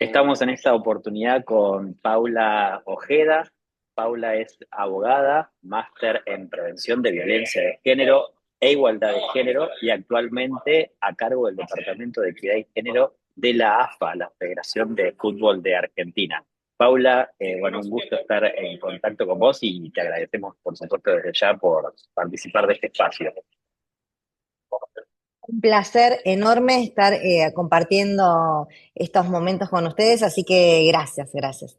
Estamos en esta oportunidad con Paula Ojeda. Paula es abogada, máster en prevención de violencia de género e igualdad de género y actualmente a cargo del Departamento de Equidad y Género de la AFA, la Federación de Fútbol de Argentina. Paula, bueno, un gusto estar en contacto con vos y te agradecemos, por supuesto, desde ya por participar de este espacio. Un placer enorme estar compartiendo estos momentos con ustedes, así que gracias, gracias.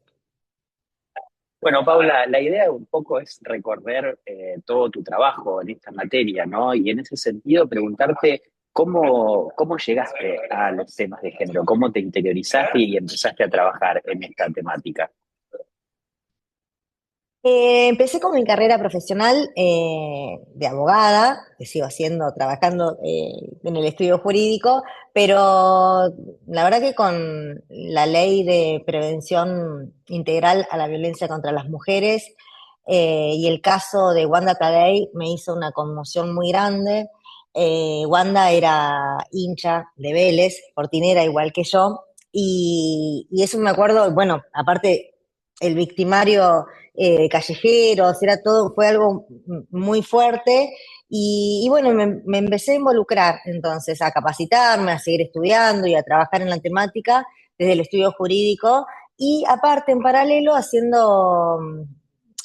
Bueno, Paula, la idea un poco es recorrer todo tu trabajo en esta materia, ¿no? Y en ese sentido preguntarte cómo llegaste a los temas de género, cómo te interiorizaste y empezaste a trabajar en esta temática. Empecé con mi carrera profesional de abogada, que sigo haciendo, trabajando en el estudio jurídico, pero la verdad que con la ley de prevención integral a la violencia contra las mujeres y el caso de Wanda Tadei me hizo una conmoción muy grande. Wanda era hincha de Vélez, cortinera igual que yo, y eso me acuerdo, bueno, aparte el victimario callejeros, era todo, fue algo muy fuerte. Y bueno, me empecé a involucrar entonces, a capacitarme, a seguir estudiando y a trabajar en la temática desde el estudio jurídico y aparte, en paralelo, haciendo,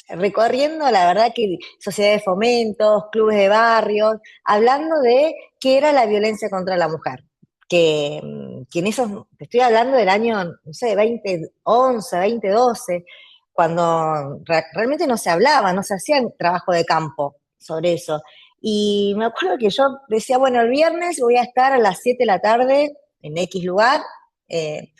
recorriendo, la verdad que sociedades de fomentos, clubes de barrios, hablando de qué era la violencia contra la mujer. Que en esos, te estoy hablando del año, no sé, 2011, 2012, cuando realmente no se hablaba, no se hacía trabajo de campo sobre eso. Y me acuerdo que yo decía, bueno, el viernes voy a estar a las 7 de la tarde en X lugar, eh,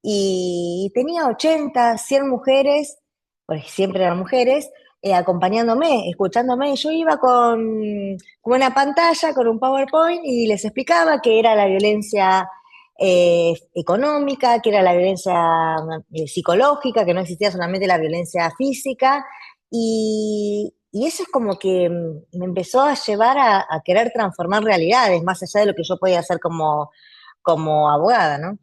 y tenía 80, 100 mujeres, porque siempre eran mujeres, acompañándome, escuchándome, y yo iba con una pantalla, con un PowerPoint, y les explicaba qué era la violencia económica, qué era la violencia psicológica, que no existía solamente la violencia física, y eso es como que me empezó a llevar a querer transformar realidades, más allá de lo que yo podía hacer como abogada, ¿no?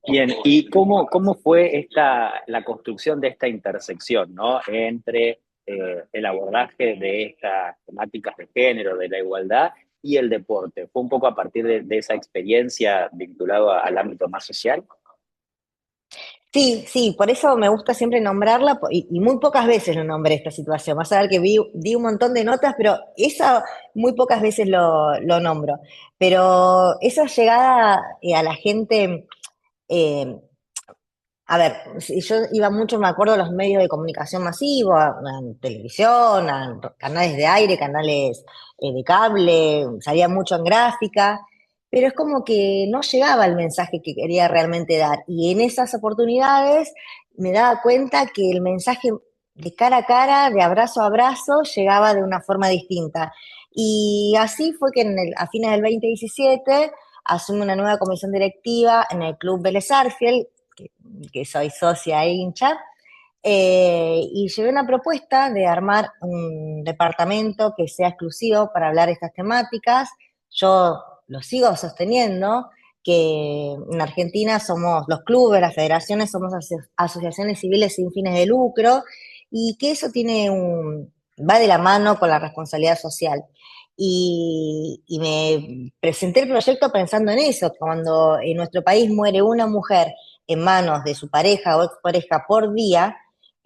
Bien, ¿y cómo fue la construcción de esta intersección, ¿no? Entre el abordaje de estas temáticas de género, de la igualdad y el deporte? ¿Fue un poco a partir de esa experiencia vinculado al ámbito más social? Sí, sí, por eso me gusta siempre nombrarla y muy pocas veces lo nombré esta situación. Vas a ver que di un montón de notas, pero esa muy pocas veces lo nombro. Pero esa llegada a la gente, eh, a ver, si yo iba mucho, me acuerdo, a los medios de comunicación masivo, a televisión, a canales de aire, canales de cable, salía mucho en gráfica, pero es como que no llegaba el mensaje que quería realmente dar. Y en esas oportunidades me daba cuenta que el mensaje de cara a cara, de abrazo a abrazo, llegaba de una forma distinta. Y así fue que a fines del 2017 asume una nueva comisión directiva en el Club Vélez Sarsfield, que, que soy socia e hincha, y llevé una propuesta de armar un departamento que sea exclusivo para hablar de estas temáticas. Yo lo sigo sosteniendo, que en Argentina somos los clubes, las federaciones, somos asociaciones civiles sin fines de lucro, y que eso va de la mano con la responsabilidad social. Y me presenté el proyecto pensando en eso, cuando en nuestro país muere una mujer en manos de su pareja o expareja por día,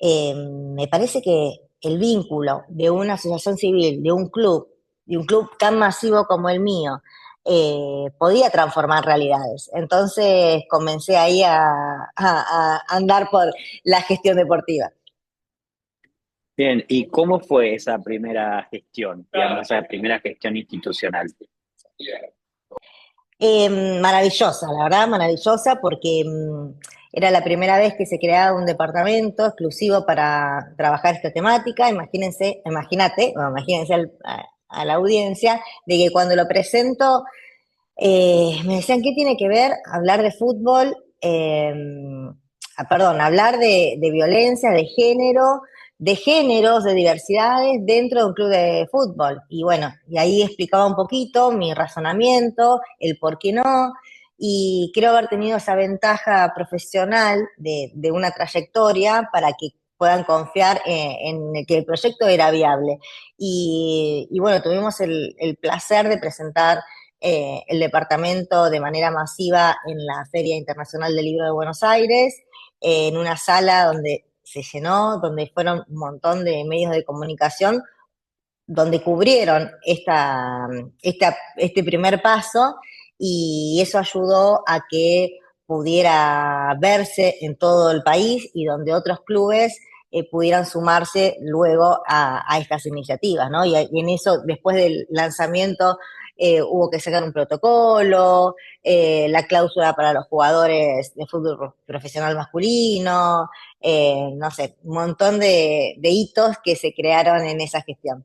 me parece que el vínculo de una asociación civil, de un club tan masivo como el mío, podía transformar realidades. Entonces comencé ahí a andar por la gestión deportiva. Bien, ¿y cómo fue esa primera gestión, digamos, esa primera gestión institucional? Maravillosa, la verdad, maravillosa, porque era la primera vez que se creaba un departamento exclusivo para trabajar esta temática. Imagínate, a la audiencia, de que cuando lo presento, me decían, ¿qué tiene que ver hablar de fútbol? Perdón, hablar de violencia, de género, de géneros, de diversidades dentro de un club de fútbol. Y bueno, y ahí explicaba un poquito mi razonamiento, el por qué no. y creo haber tenido esa ventaja profesional de una trayectoria para que puedan confiar en que el proyecto era viable. Y bueno, tuvimos el placer de presentar el departamento de manera masiva en la Feria Internacional del Libro de Buenos Aires, en una sala donde se llenó, donde fueron un montón de medios de comunicación, donde cubrieron este primer paso y eso ayudó a que pudiera verse en todo el país y donde otros clubes pudieran sumarse luego a estas iniciativas, ¿no? Y en eso, después del lanzamiento, hubo que sacar un protocolo, la cláusula para los jugadores de fútbol profesional masculino, no sé, un montón de hitos que se crearon en esa gestión.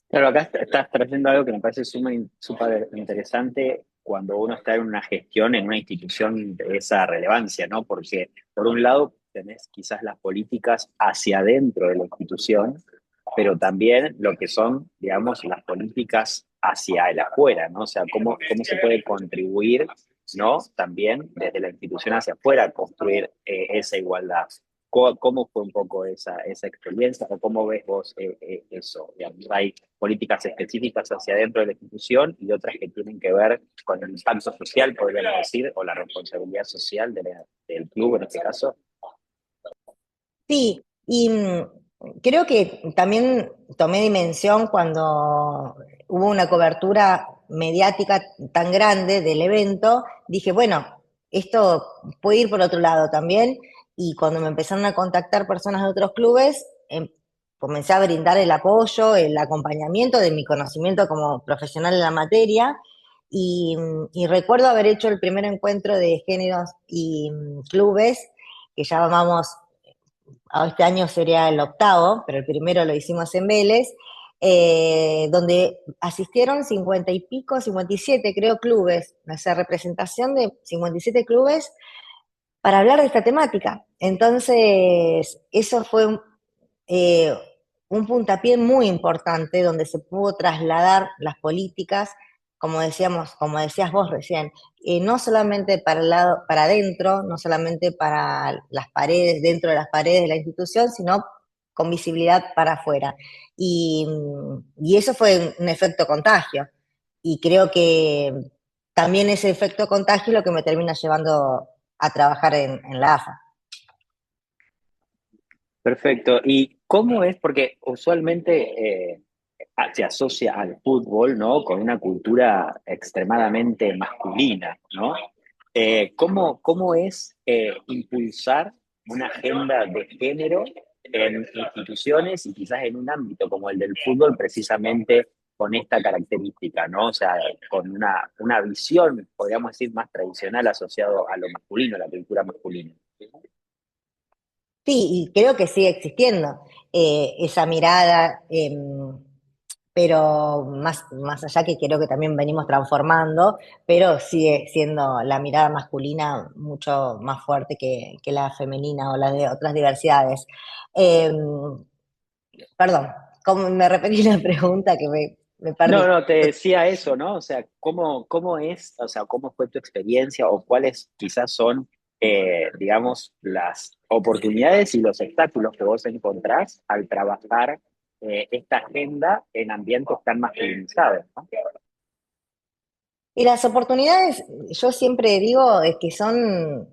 Claro, acá estás trayendo algo que me parece súper interesante cuando uno está en una gestión, en una institución de esa relevancia, ¿no? Porque por un lado tenés quizás las políticas hacia adentro de la institución, pero también lo que son, digamos, las políticas hacia el afuera, ¿no? O sea, cómo se puede contribuir, ¿no? También desde la institución hacia afuera, construir esa igualdad. ¿Cómo fue un poco esa experiencia o cómo ves vos eso? Digamos, hay políticas específicas hacia adentro de la institución y otras que tienen que ver con el impacto social, podríamos decir, o la responsabilidad social del club en este caso. Sí, y creo que también tomé dimensión cuando hubo una cobertura mediática tan grande del evento, dije, bueno, esto puede ir por otro lado también, y cuando me empezaron a contactar personas de otros clubes, comencé a brindar el apoyo, el acompañamiento de mi conocimiento como profesional en la materia, y recuerdo haber hecho el primer encuentro de géneros y clubes, que llamábamos este año sería el octavo, pero el primero lo hicimos en Vélez, donde asistieron 50 y pico, 57 creo clubes, o sea, representación de 57 clubes para hablar de esta temática. Entonces, eso fue eh, un puntapié muy importante donde se pudo trasladar las políticas, como decíamos, como decías vos recién, no solamente para el lado, para adentro, no solamente para las paredes, dentro de las paredes de la institución, sino con visibilidad para afuera. Y eso fue un efecto contagio. Y creo que también ese efecto contagio es lo que me termina llevando a trabajar en la AFA. Perfecto. ¿Y cómo es? Porque usualmente se asocia al fútbol, ¿no? Con una cultura extremadamente masculina, ¿no? ¿Cómo es impulsar una agenda de género en instituciones y quizás en un ámbito como el del fútbol, precisamente con esta característica, ¿no? O sea, con una visión, podríamos decir, más tradicional asociado a lo masculino, a la cultura masculina. Sí, y creo que sigue existiendo esa mirada, pero más allá que creo que también venimos transformando, pero sigue siendo la mirada masculina mucho más fuerte que la femenina o la de otras diversidades. Eh, Perdón, ¿cómo me repetí la pregunta que me No, perdí? no, te decía eso, ¿no? O sea, ¿cómo es, o sea, cómo fue tu experiencia o cuáles quizás son, digamos, las oportunidades y los obstáculos que vos encontrás al trabajar esta agenda en ambientes tan masculinizados, ¿no? Y las oportunidades, yo siempre digo, es que son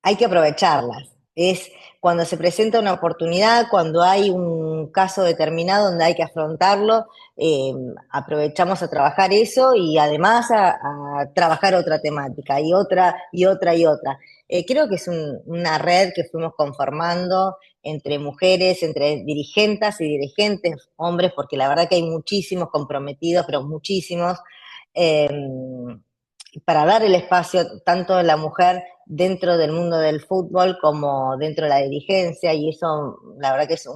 hay que aprovecharlas. Es cuando se presenta una oportunidad, cuando hay un caso determinado donde hay que afrontarlo, eh, aprovechamos a trabajar eso y además a trabajar otra temática y otra y otra y otra. Creo que es una red que fuimos conformando entre mujeres, entre dirigentes y dirigentes, hombres, porque la verdad que hay muchísimos comprometidos, pero muchísimos, eh, para dar el espacio tanto a la mujer dentro del mundo del fútbol como dentro de la dirigencia y eso la verdad que es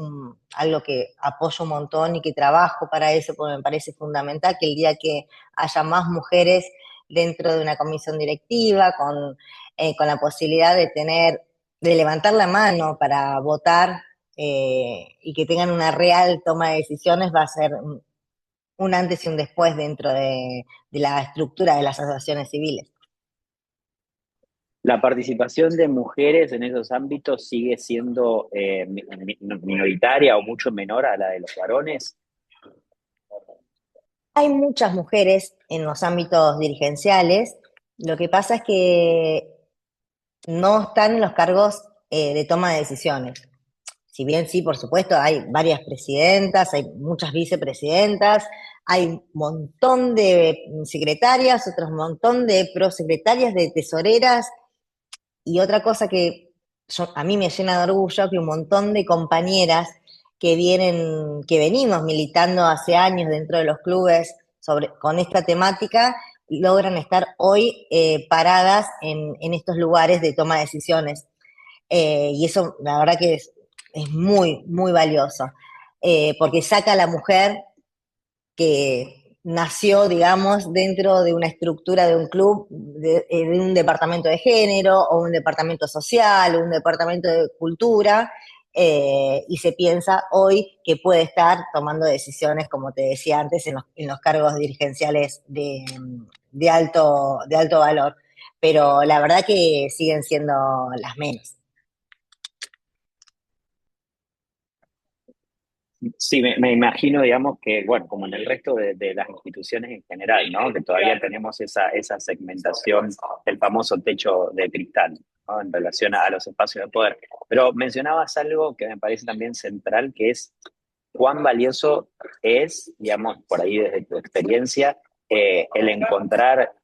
algo que apoyo un montón y que trabajo para eso porque me parece fundamental que el día que haya más mujeres dentro de una comisión directiva con la posibilidad de de levantar la mano para votar y que tengan una real toma de decisiones va a ser un antes y un después dentro de la estructura de las asociaciones civiles. ¿La participación de mujeres en esos ámbitos sigue siendo minoritaria o mucho menor a la de los varones? Hay muchas mujeres en los ámbitos dirigenciales, lo que pasa es que no están en los cargos de toma de decisiones. Si bien sí, por supuesto, hay varias presidentas, hay muchas vicepresidentas, hay un montón de secretarias, otros montón de prosecretarias, de tesoreras, y otra cosa que a mí me llena de orgullo, que un montón de compañeras que venimos militando hace años dentro de los clubes con esta temática, logran estar hoy paradas en estos lugares de toma de decisiones. Y eso, la verdad que es muy, muy valioso, porque saca a la mujer que nació, digamos, dentro de una estructura de un club, de un departamento de género, o un departamento social, o un departamento de cultura, y se piensa hoy que puede estar tomando decisiones, como te decía antes, en los cargos dirigenciales de alto valor. Pero la verdad que siguen siendo las menos. Sí, me imagino, digamos, que, bueno, como en el resto de las instituciones en general, ¿no? Que todavía tenemos esa segmentación, el famoso techo de cristal, ¿no? En relación a los espacios de poder. Pero mencionabas algo que me parece también central, que es cuán valioso es, digamos, por ahí desde tu experiencia, el encontrar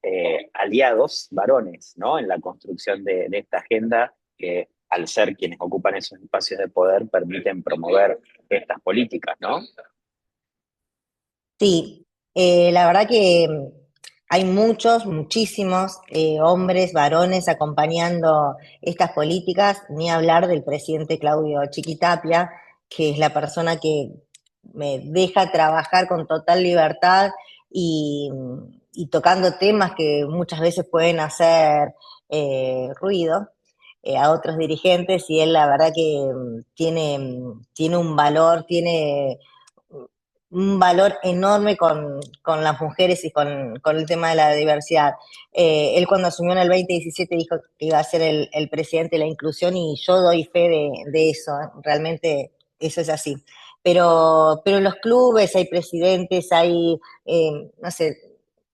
aliados varones, ¿no? En la construcción de esta agenda que, al ser quienes ocupan esos espacios de poder, permiten promover estas políticas, ¿no? Sí, la verdad que hay muchos, muchísimos hombres, varones acompañando estas políticas, ni hablar del presidente Claudio Chiquitapia, que es la persona que me deja trabajar con total libertad y, y tocando temas que muchas veces pueden hacer ruido a otros dirigentes, y él la verdad que tiene un valor, tiene un valor enorme con las mujeres y con el tema de la diversidad. Él cuando asumió en el 2017 dijo que iba a ser el presidente de la inclusión, y yo doy fe de eso, ¿eh? Realmente eso es así. Pero en los clubes hay presidentes, hay, no sé,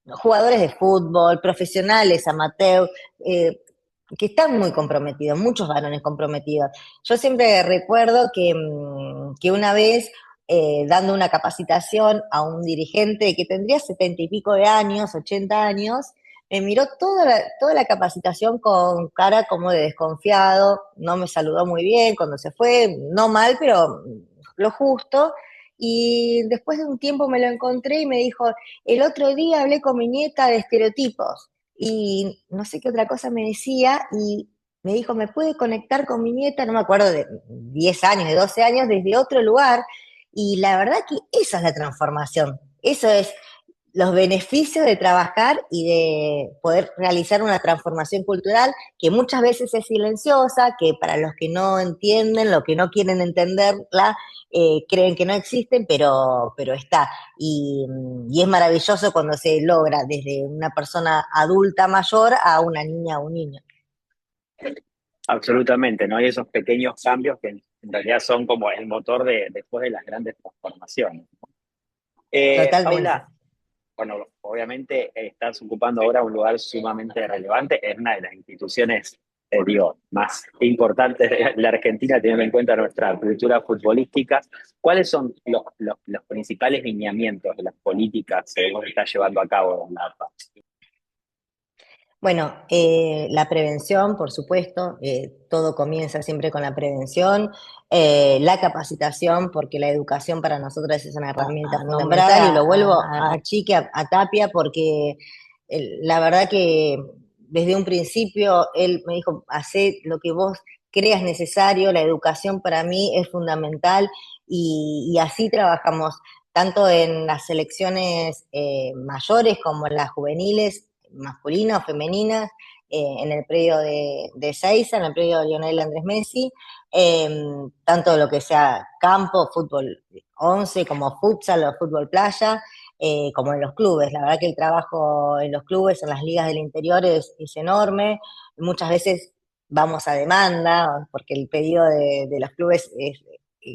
jugadores de fútbol, profesionales, amateur, que están muy comprometidos, muchos varones comprometidos. Yo siempre recuerdo que una vez dando una capacitación a un dirigente que tendría 70 y pico de años, 80 años, me miró toda la capacitación con cara como de desconfiado, no me saludó muy bien cuando se fue, no mal, pero lo justo. Y después de un tiempo me lo encontré y me dijo, el otro día hablé con mi nieta de estereotipos y no sé qué otra cosa me decía, y me dijo, ¿me puede conectar con mi nieta? No me acuerdo, de 10 años, de 12 años, desde otro lugar. Y la verdad que esa es la transformación. Eso es los beneficios de trabajar y de poder realizar una transformación cultural que muchas veces es silenciosa, que para los que no entienden, los que no quieren entenderla, creen que no existen, pero está. Y es maravilloso cuando se logra desde una persona adulta mayor a una niña o un niño. Absolutamente, ¿no? Hay esos pequeños cambios que en realidad son como el motor después de las grandes transformaciones. Totalmente. Paula, bueno, obviamente estás ocupando ahora un lugar sumamente relevante en una de las instituciones, digo, más importantes de la Argentina, teniendo en cuenta nuestra cultura futbolística. ¿Cuáles son los principales lineamientos de las políticas que vos estás llevando a cabo en la APA? Bueno, la prevención, por supuesto, todo comienza siempre con la prevención, la capacitación, porque la educación para nosotros es una herramienta A nombrar fundamental, y lo vuelvo a Chique, a Tapia, porque la verdad que desde un principio él me dijo, hacé lo que vos creas necesario, la educación para mí es fundamental, y así trabajamos tanto en las selecciones mayores como en las juveniles, masculinas o femeninas, en el predio de Ezeiza, en el predio de Lionel Andrés Messi, eh, tanto lo que sea campo, fútbol 11 como futsal o fútbol playa. como en los clubes. La verdad que el trabajo en los clubes, en las ligas del interior es enorme. Muchas veces vamos a demanda, porque el pedido de los clubes es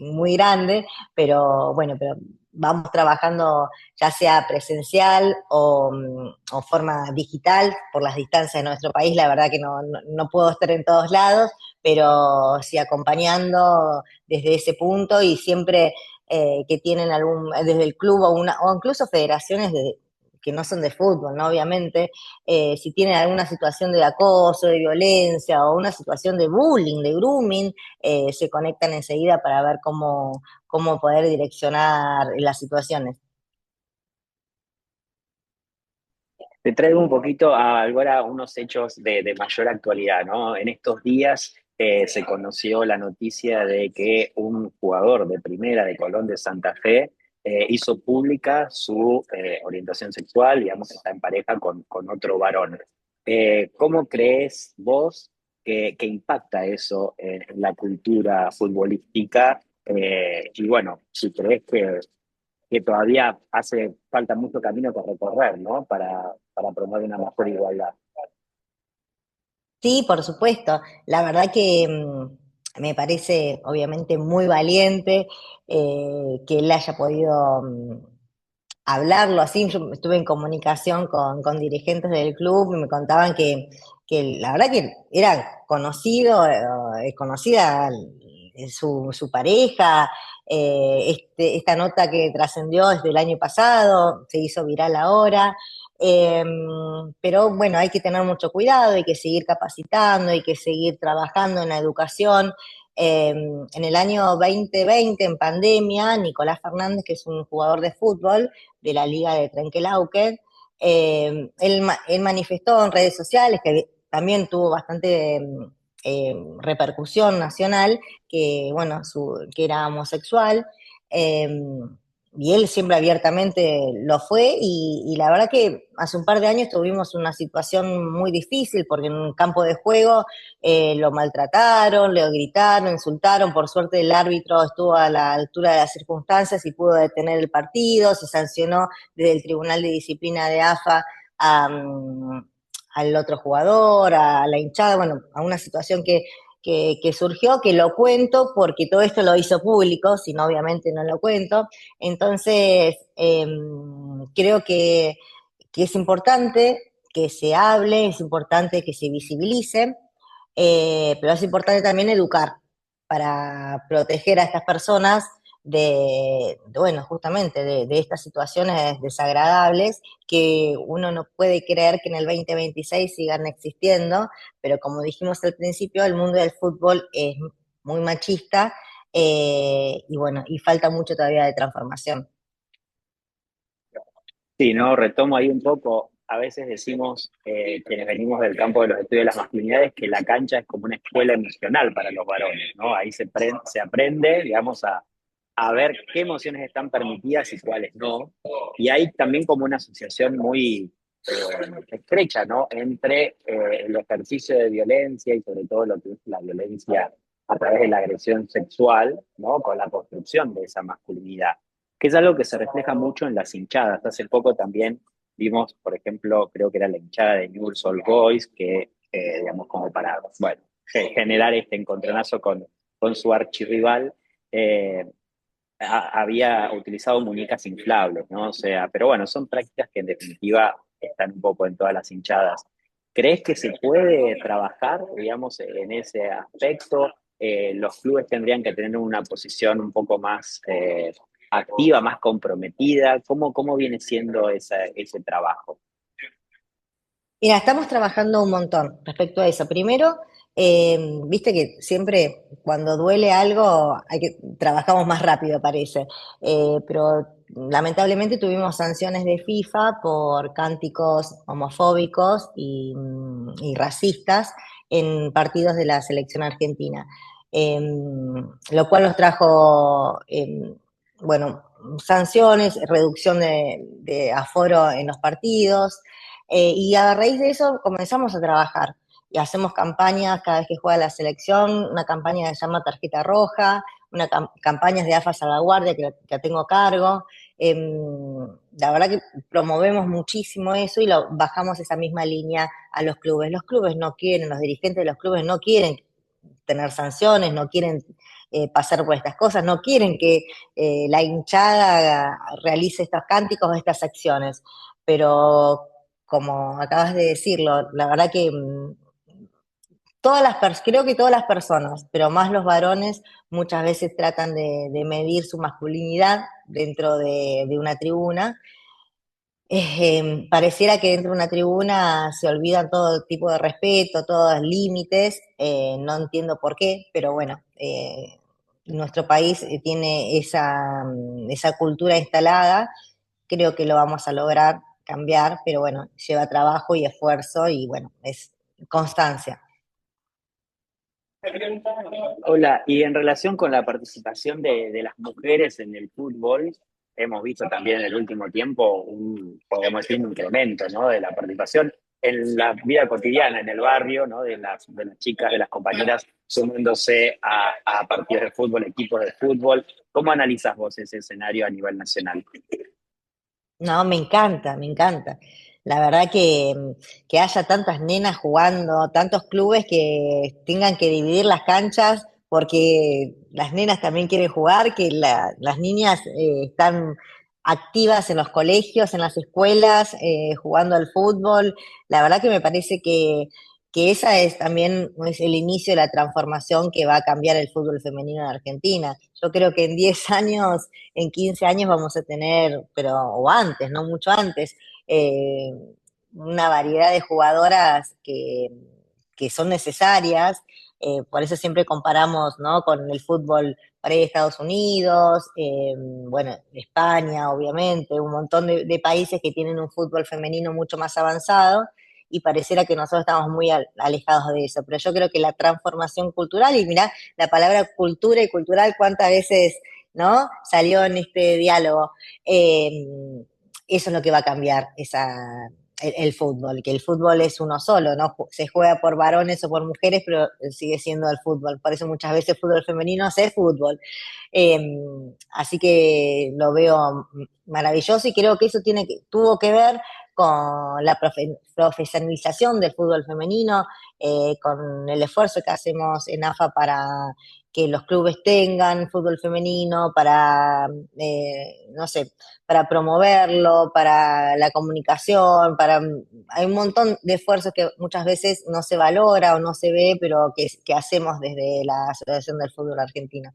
muy grande, pero bueno, pero vamos trabajando ya sea presencial o forma digital por las distancias de nuestro país. La verdad que no puedo estar en todos lados, pero sí acompañando desde ese punto y siempre que tienen desde el club o incluso federaciones que no son de fútbol, ¿no? Obviamente, si tienen alguna situación de acoso, de violencia o una situación de bullying, de grooming, se conectan enseguida para ver cómo poder direccionar las situaciones. Te traigo un poquito ahora unos hechos de mayor actualidad, ¿no? En estos días se conoció la noticia de que un jugador de primera de Colón de Santa Fe hizo pública su orientación sexual, digamos, está en pareja con otro varón. ¿Cómo crees vos que impacta eso en la cultura futbolística? Y bueno, si crees que todavía hace falta mucho camino que recorrer, ¿no? Para promover una mejor igualdad. Sí, por supuesto. La verdad que me parece obviamente muy valiente que él haya podido hablarlo así. Yo estuve en comunicación con dirigentes del club y me contaban que la verdad que era conocido, conocida su pareja. Esta nota que trascendió desde el año pasado, se hizo viral ahora. Eh, pero bueno, hay que tener mucho cuidado, hay que seguir capacitando, hay que seguir trabajando en la educación. En el año 2020, en pandemia, Nicolás Fernández, que es un jugador de fútbol de la Liga de Trenquelauquen, él manifestó en redes sociales que también tuvo bastante repercusión nacional, que, bueno, que era homosexual. Eh, y él siempre abiertamente lo fue, y la verdad que hace un par de años tuvimos una situación muy difícil porque en un campo de juego lo maltrataron, le gritaron, insultaron. Por suerte el árbitro estuvo a la altura de las circunstancias y pudo detener el partido. Se sancionó desde el Tribunal de Disciplina de AFA a, al otro jugador, a la hinchada, bueno, a una situación que surgió, que lo cuento porque todo esto lo hizo público, si no obviamente no lo cuento. Entonces, creo que es importante que se hable, es importante que se visibilice, pero es importante también educar para proteger a estas personas bueno, justamente de estas situaciones desagradables que uno no puede creer que en el 2026 sigan existiendo, pero como dijimos al principio, el mundo del fútbol es muy machista, y bueno, y falta mucho todavía de transformación. Sí, no, retomo ahí un poco. A veces decimos, quienes venimos del campo de los estudios de las masculinidades, que la cancha es como una escuela emocional para los varones, ¿no? Ahí se aprende, digamos, a ver qué emociones están permitidas y cuáles no. Y hay también como una asociación muy estrecha, ¿no? Entre el ejercicio de violencia y sobre todo lo que es la violencia a través de la agresión sexual, ¿no? Con la construcción de esa masculinidad, que es algo que se refleja mucho en las hinchadas. Hace poco también vimos, por ejemplo, creo que era la hinchada de Newell's Old Boys, que, digamos, como para, bueno, generar este encontronazo con su archirrival, eh, había utilizado muñecas inflables, ¿no? O sea, pero bueno, son prácticas que en definitiva están un poco en todas las hinchadas. ¿Crees que se puede trabajar, digamos, en ese aspecto? ¿Los clubes tendrían que tener una posición un poco más activa, más comprometida? ¿Cómo viene siendo ese trabajo? Mira, estamos trabajando un montón respecto a eso. Primero, viste que siempre cuando duele algo trabajamos más rápido, parece. Pero lamentablemente tuvimos sanciones de FIFA por cánticos homofóbicos y racistas en partidos de la selección argentina. Lo cual nos trajo, bueno, sanciones, reducción de aforo en los partidos. Y a raíz de eso comenzamos a trabajar y hacemos campañas cada vez que juega la selección, una campaña que se llama Tarjeta Roja, campañas de AFA Salvaguardia que la tengo a cargo. La verdad que promovemos muchísimo eso y lo bajamos esa misma línea a los clubes. Los clubes no quieren, los dirigentes de los clubes no quieren tener sanciones, no quieren pasar por estas cosas, no quieren que la hinchada realice estos cánticos o estas acciones. Pero como acabas de decirlo, la verdad que creo que todas las personas, pero más los varones, muchas veces tratan de medir su masculinidad dentro de una tribuna. Pareciera que dentro de una tribuna se olvidan todo tipo de respeto, todos los límites, no entiendo por qué, pero bueno, nuestro país tiene esa cultura instalada, creo que lo vamos a lograr cambiar, pero bueno, lleva trabajo y esfuerzo y bueno, es constancia. Hola, y en relación con la participación de las mujeres en el fútbol, hemos visto también en el último tiempo podemos decir, un incremento, ¿no? De la participación en la vida cotidiana, en el barrio, ¿no? De las chicas, de las compañeras sumándose a partidos de fútbol, equipos de fútbol. ¿Cómo analizas vos ese escenario a nivel nacional? No, me encanta, me encanta. La verdad que haya tantas nenas jugando, tantos clubes que tengan que dividir las canchas porque las nenas también quieren jugar, que las niñas están activas en los colegios, en las escuelas, jugando al fútbol. La verdad que me parece que esa es también es el inicio de la transformación que va a cambiar el fútbol femenino en Argentina. Yo creo que en 10 años en 15 años vamos a tener, pero o antes, no mucho antes, eh, una variedad de jugadoras que son necesarias. Por eso siempre comparamos, ¿no? Con el fútbol para ir a Estados Unidos, bueno, España, obviamente, un montón de países que tienen un fútbol femenino mucho más avanzado y pareciera que nosotros estamos muy alejados de eso. Pero yo creo que la transformación cultural, y mirá, la palabra cultura y cultural, cuántas veces, ¿no? Salió en este diálogo. Eso es lo que va a cambiar el fútbol, que el fútbol es uno solo, ¿no? Se juega por varones o por mujeres, pero sigue siendo el fútbol. Por eso muchas veces fútbol femenino es fútbol. Eh, Así que lo veo maravilloso y creo que eso tuvo que ver con la profesionalización del fútbol femenino, con el esfuerzo que hacemos en AFA para que los clubes tengan fútbol femenino, para, no sé, para promoverlo, para la comunicación, hay un montón de esfuerzos que muchas veces no se valora o no se ve, pero que hacemos desde la Asociación del Fútbol Argentino.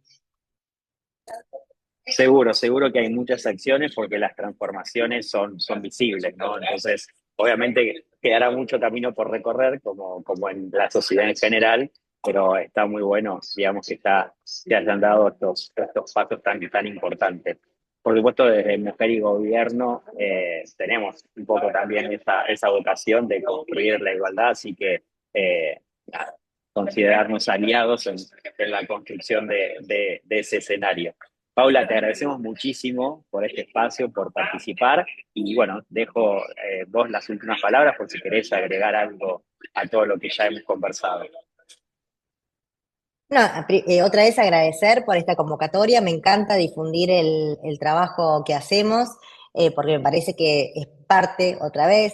Seguro, seguro que hay muchas acciones porque las transformaciones son visibles, ¿no? Entonces, obviamente quedará mucho camino por recorrer, como en la sociedad en general, pero está muy bueno, digamos, que hayan dado estos pasos tan importantes. Por supuesto, desde Mujer y Gobierno tenemos un poco también esa vocación de construir la igualdad, así que nada, considerarnos aliados en la construcción de ese escenario. Paula, te agradecemos muchísimo por este espacio, por participar y bueno, dejo vos las últimas palabras por si querés agregar algo a todo lo que ya hemos conversado. No, otra vez agradecer por esta convocatoria. Me encanta difundir el trabajo que hacemos, porque me parece que es parte, otra vez,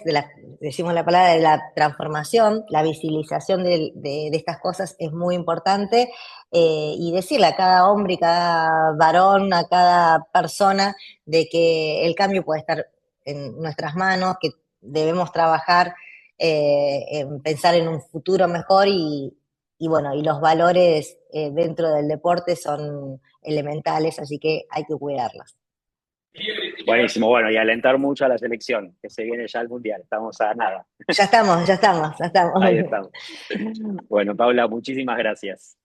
decimos la palabra de la transformación, la visibilización de estas cosas es muy importante, y decirle a cada hombre y cada varón, a cada persona, de que el cambio puede estar en nuestras manos, que debemos trabajar en pensar en un futuro mejor y bueno, y los valores dentro del deporte son elementales, así que hay que cuidarlos. Buenísimo, bueno, y alentar mucho a la selección, que se viene ya el Mundial, estamos a nada. Ya estamos, ya estamos, ya estamos. Ahí estamos. Bueno, Paula, muchísimas gracias.